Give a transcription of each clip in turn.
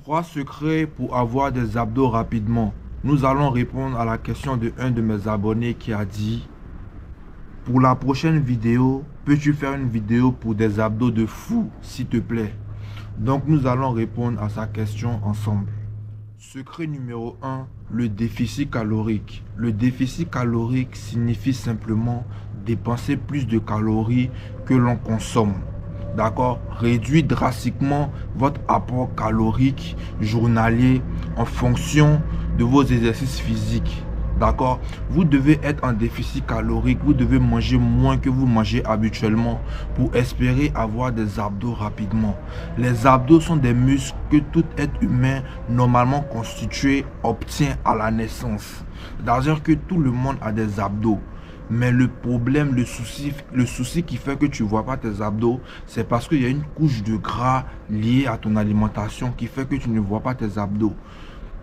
3 secrets pour avoir des abdos rapidement. Nous allons répondre à la question de un de mes abonnés qui a dit: pour la prochaine vidéo, peux-tu faire une vidéo pour des abdos de fou, s'il te plaît? Donc nous allons répondre à sa question ensemble. Secret numéro 1, le déficit calorique. Le déficit calorique signifie simplement dépenser plus de calories que l'on consomme. D'accord? Réduire drastiquement votre apport calorique journalier en fonction de vos exercices physiques. D'accord? Vous devez être en déficit calorique, vous devez manger moins que vous mangez habituellement pour espérer avoir des abdos rapidement. Les abdos sont des muscles que tout être humain normalement constitué obtient à la naissance. C'est-à-dire que tout le monde a des abdos. Mais le problème, le souci qui fait que tu ne vois pas tes abdos, c'est parce qu'il y a une couche de gras liée à ton alimentation qui fait que tu ne vois pas tes abdos.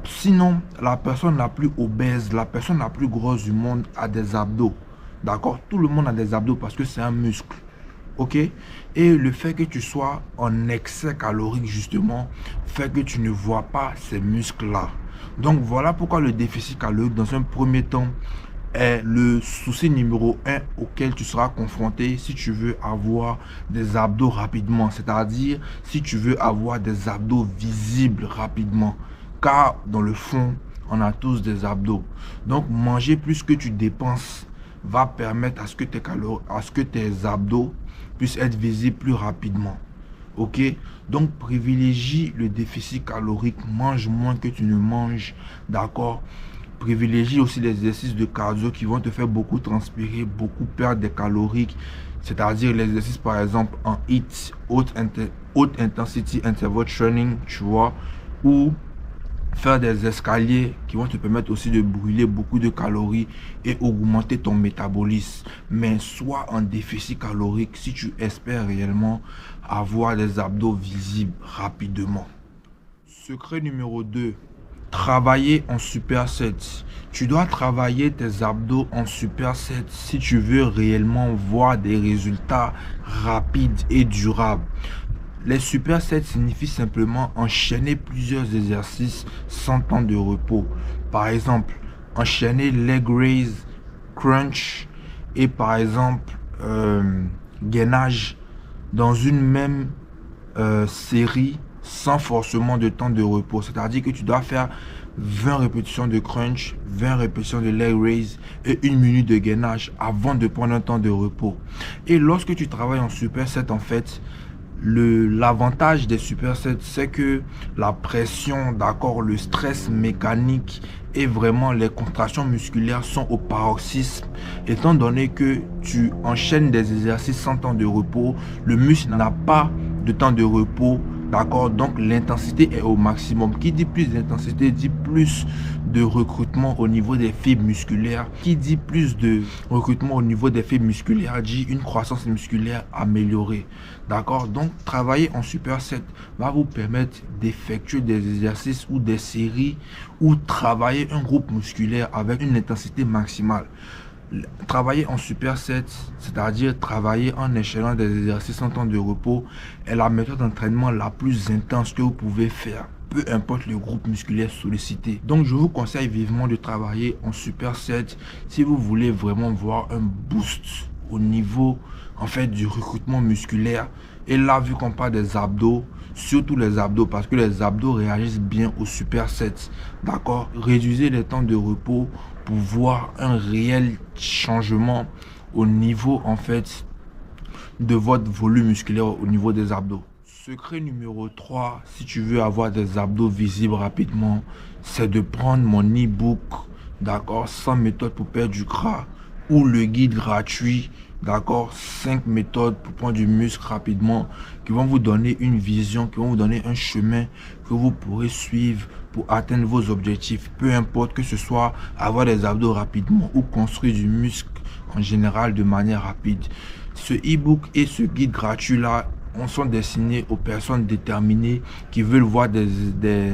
Sinon, la personne la plus obèse, la personne la plus grosse du monde a des abdos. D'accord? Tout le monde a des abdos parce que c'est un muscle. Ok? Et le fait que tu sois en excès calorique, justement, fait que tu ne vois pas ces muscles-là. Donc, voilà pourquoi le déficit calorique, dans un premier temps, est le souci numéro 1 auquel tu seras confronté si tu veux avoir des abdos rapidement. C'est-à-dire, si tu veux avoir des abdos visibles rapidement. Car dans le fond, on a tous des abdos. Donc, manger plus que tu dépenses va permettre à ce que tes abdos puissent être visibles plus rapidement. Ok? Donc, privilégie le déficit calorique. Mange moins que tu ne manges. D'accord? Privilégie aussi les exercices de cardio qui vont te faire beaucoup transpirer, beaucoup perdre des calories. C'est-à-dire les exercices par exemple en HIIT, Haute Intensity Interval Training, tu vois, ou faire des escaliers qui vont te permettre aussi de brûler beaucoup de calories et augmenter ton métabolisme. Mais sois en déficit calorique si tu espères réellement avoir des abdos visibles rapidement. Secret numéro 2. Travailler en superset. Tu dois travailler tes abdos en superset si tu veux réellement voir des résultats rapides et durables. Les supersets signifient simplement enchaîner plusieurs exercices sans temps de repos. Par exemple, enchaîner leg raise, crunch et par exemple gainage dans une même série sans forcément de temps de repos. C'est-à-dire que tu dois faire 20 répétitions de crunch, 20 répétitions de leg raise et 1 minute de gainage avant de prendre un temps de repos. Et lorsque tu travailles en superset, en fait, l'avantage des supersets, c'est que la pression, d'accord, le stress mécanique et vraiment les contractions musculaires sont au paroxysme. Étant donné que tu enchaînes des exercices sans temps de repos, le muscle n'a pas de temps de repos. D'accord, donc l'intensité est au maximum. Qui dit plus d'intensité dit plus de recrutement au niveau des fibres musculaires. Qui dit plus de recrutement au niveau des fibres musculaires dit une croissance musculaire améliorée. D'accord, donc travailler en superset va vous permettre d'effectuer des exercices ou des séries ou travailler un groupe musculaire avec une intensité maximale. Travailler en superset, c'est-à-dire travailler en enchaînant des exercices en temps de repos, est la méthode d'entraînement la plus intense que vous pouvez faire, peu importe le groupe musculaire sollicité. Donc je vous conseille vivement de travailler en superset si vous voulez vraiment voir un boost au niveau en fait du recrutement musculaire. Et là, vu qu'on parle des abdos, surtout les abdos, parce que les abdos réagissent bien au superset. D'accord? Réduisez les temps de repos pour voir un réel changement au niveau en fait de votre volume musculaire au niveau des abdos. Secret numéro 3, si tu veux avoir des abdos visibles rapidement, c'est de prendre mon e-book, d'accord, 100 méthodes pour perdre du gras, ou le guide gratuit, d'accord, 5 méthodes pour prendre du muscle rapidement, qui vont vous donner une vision, qui vont vous donner un chemin que vous pourrez suivre pour atteindre vos objectifs, peu importe que ce soit avoir des abdos rapidement ou construire du muscle en général de manière rapide. Ce e-book et ce guide gratuit là sont destinés aux personnes déterminées qui veulent voir des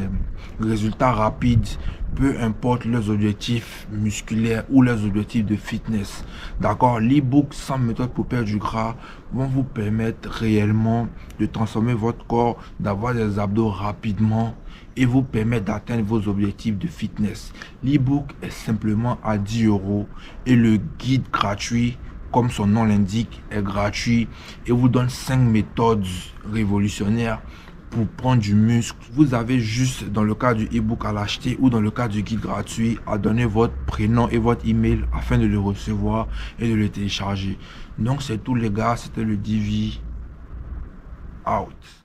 résultats rapides, peu importe leurs objectifs musculaires ou leurs objectifs de fitness. D'accord? L'e-book 100 méthodes pour perdre du gras vont vous permettre réellement de transformer votre corps, d'avoir des abdos rapidement et vous permettre d'atteindre vos objectifs de fitness. L'e-book est simplement à 10 € et le guide gratuit, comme son nom l'indique, est gratuit et vous donne 5 méthodes révolutionnaires pour prendre du muscle. Vous avez juste, dans le cas du e-book à l'acheter ou dans le cas du guide gratuit, à donner votre prénom et votre email afin de le recevoir et de le télécharger. Donc c'est tout les gars, c'était le Divi out.